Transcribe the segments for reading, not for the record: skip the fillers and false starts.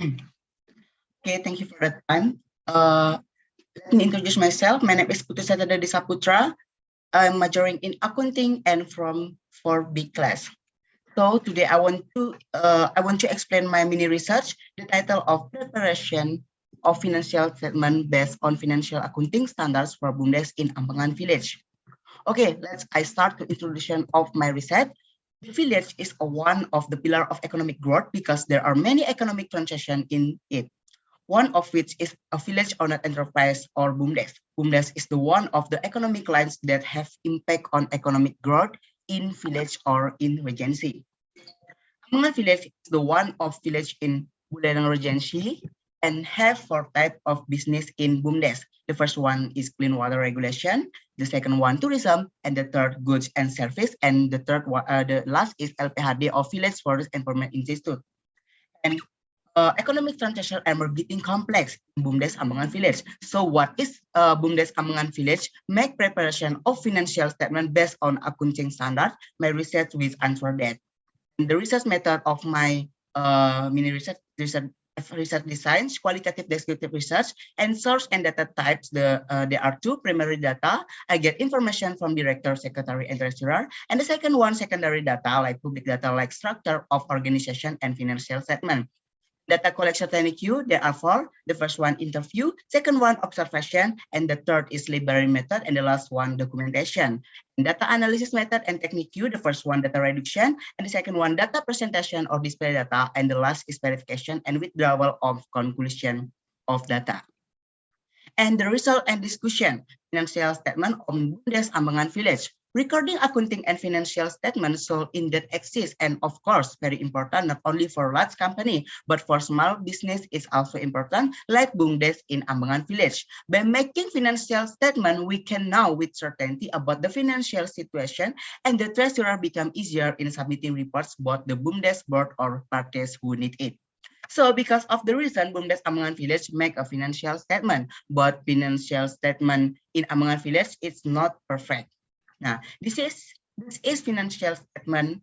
Okay, thank you for the time. Let me introduce myself. My name is Putri Satya Saputra. I'm majoring in accounting and from 4B class. So today I want to explain my mini research. The title of preparation of financial statement based on financial accounting standards for BUMDes in Ambangan village. Okay, I start the introduction of my research. The village is one of the pillar of economic growth because there are many economic transactions in it. One of which is a village-owned enterprise or BUMDes. BUMDes is the one of the economic lines that have impact on economic growth in village or in regency. Ambangan village is the one of village in Buleleng Regency and have four types of business in BUMDes. The first one is clean water regulation, the second one tourism, and the third goods and service, and the last is LPHD or Village Forest Environment Institute. And economic transaction are getting complex in BUMDes Ambangan village. So what is BUMDes Ambangan village? Make preparation of financial statement based on accounting standard. My research will answer that. And the research method of my mini research designs, qualitative descriptive research, and source and data types. There are two primary data. I get information from director, secretary, and treasurer. And the second one, secondary data, like public data, like structure of organization and financial statement. Data collection technique, there are four. The first one, interview. Second one, observation. And the third is library method. And the last one, documentation. And data analysis method and technique, the first one, data reduction. And the second one, data presentation or display data. And the last is verification and withdrawal of conclusion of data. And the result and discussion, financial statement on BUMDes Ambangan village. Recording accounting and financial statements so in that exists, and of course, very important not only for large company, but for small business is also important, like BUMDes in Ambangan village. By making financial statement, we can know with certainty about the financial situation, and the treasurer become easier in submitting reports both the BUMDes board or parties who need it. So because of the reason, BUMDes Ambangan village make a financial statement, but financial statement in Ambangan village is not perfect. Now, this is financial statement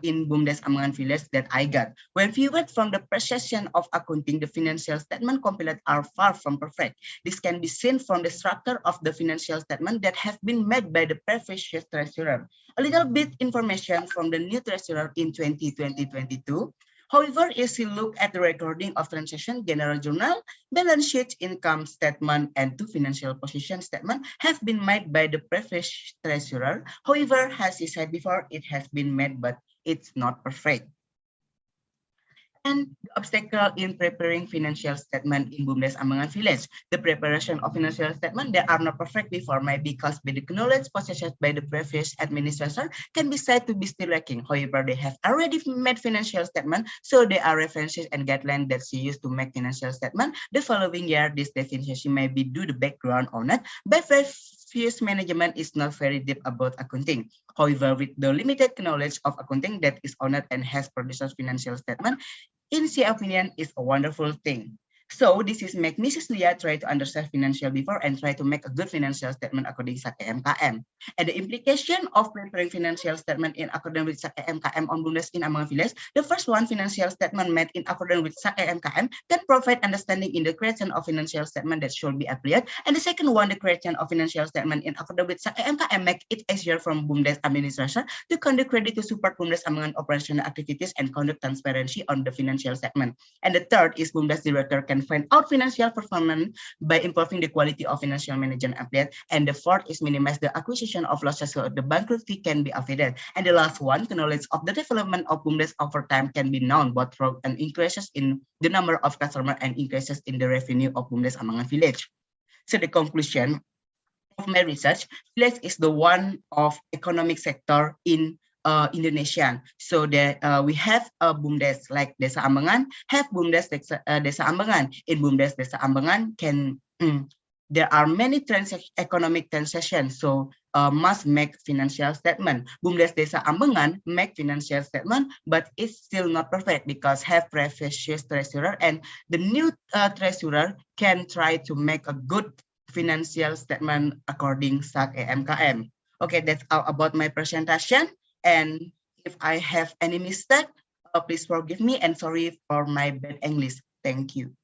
in BUMDes Ambangan village that I got. When viewed from the perception of accounting, the financial statement compiled are far from perfect. This can be seen from the structure of the financial statement that have been made by the previous treasurer. A little bit information from the new treasurer in 2020-22. However, if you look at the recording of transaction, general journal, balance sheet, income statement, and two financial position statement have been made by the previous treasurer. However, as he said before, it has been made, but it's not perfect. And the obstacle in preparing financial statement in BUMDes Ambangan village. The preparation of financial statement, they are not perfect before my because by the knowledge possessed by the previous administrator can be said to be still lacking. However, they have already made financial statement, so there are references and guidelines that she used to make financial statement. The following year, this definition may be do the background on it, but previous management is not very deep about accounting. However, with the limited knowledge of accounting that is honored and has produced financial statement, in my opinion, is a wonderful thing. So this is make Mrs. Lia try to understand financial before and try to make a good financial statement according to KMKM. And the implication of preparing financial statement in accordance with KMKM on BUMDes in Ambangan village, the first one, financial statement made in accordance with KMKM can provide understanding in the creation of financial statement that should be applied. And the second one, the creation of financial statement in accordance with KMKM make it easier from BUMDes administration to conduct credit to support BUMDes Ambangan operational activities and conduct transparency on the financial statement. And the third is BUMDes director can find out financial performance by improving the quality of financial management applied. And the fourth is minimize the acquisition of losses so the bankruptcy can be avoided. And the last one, the knowledge of the development of BUMDes over time can be known both through an increases in the number of customers and increases in the revenue of BUMDes Ambangan village. So the conclusion of my research, village is the one of economic sector in Indonesia. So that we have BUMDes like Desa Ambangan, have BUMDes Desa Ambangan. In BUMDes Desa Ambangan there are many economic transactions, so must make financial statement. BUMDes Desa Ambangan make financial statement, but it's still not perfect because have previous treasurer and the new treasurer can try to make a good financial statement according to KMKM. Okay, that's all about my presentation. And if I have any mistake, please forgive me and sorry for my bad English. Thank you.